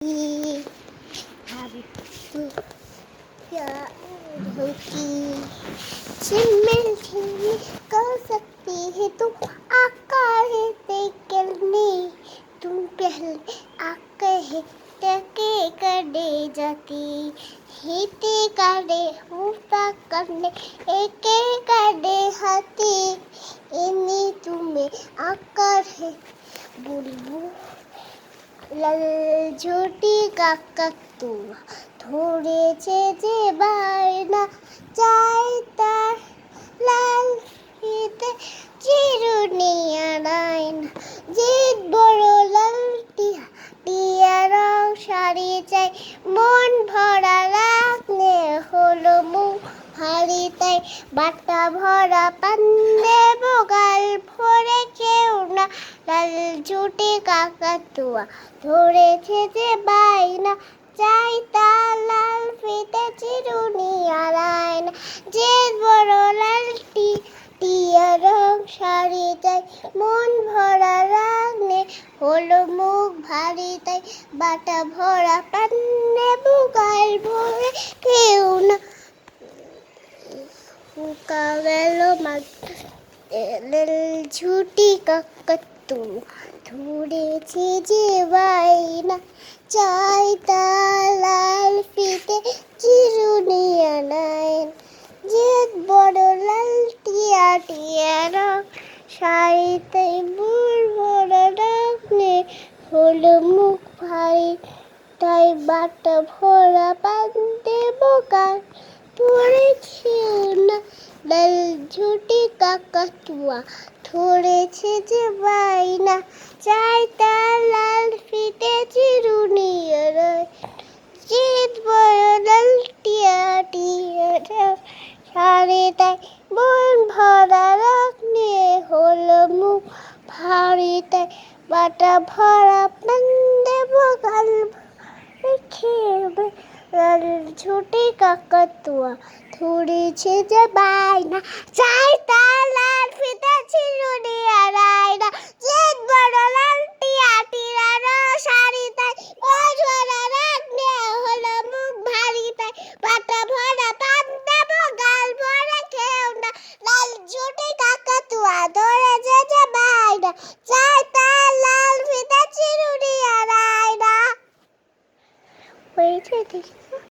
हम तो प्यार की चिम्मल कर सकती है तुम आकार करने तुम पहले आकर टके करे जाती हिते करे मुफ्ता करने एक करे हाथी इन्हीं तुम्हें आकार है बुलबुल লাল ঝুটি কাকাতুয়া ধরেছে যে বায়না চাই তার লাল ফিতে চিরুনি আনায়না যে বড় লাল টিয়া টিয়া রং শাড়ি চাই মন ভরা রাখলে হলো মুখ হারি তাই বাটা ভরা পান দেব গাল ভরে কেউ না লাল ঝুটি কাকাতুয়া ধরেছে যে বাইনা চাই তার লাল ফিতে চিরুনি আড়ায়না যে বড় লাল টিয়া রং শাড়ি চাই মন ভরা রাগনে হলো মুখ ভারী তাই বাটা ভরা পান্নে বুগাল ভরে কেউ না ফুকা গেল লাল ঝুটি কাকাতুয়া ধরেছে যে বাইনা চাই তার লাল ফিতে চিরুনি আনায়না যে বড় লাল টিয়া টিয়া রং শাড়িতে বুড় ভরা রাখলে হলো মুখ ভারী তাই বাটা ভরা পান্তে বোকার পড়েছেও না লাল ঝুটি কাকাতুয়া ধরেছে যে বাইনা চাই তার লাল ফিতে চিরুনি যে বড় লাল টিয়া টিয়া শাড়ি তাই মন ভরা রাখলে হলো মুখ ভারী তাই বাটা ভরা পান্তে বোকাল খেয়ে লাল ঝুটি কাকাতুয়া ধরেছে যে বাইনা চাই তার লাল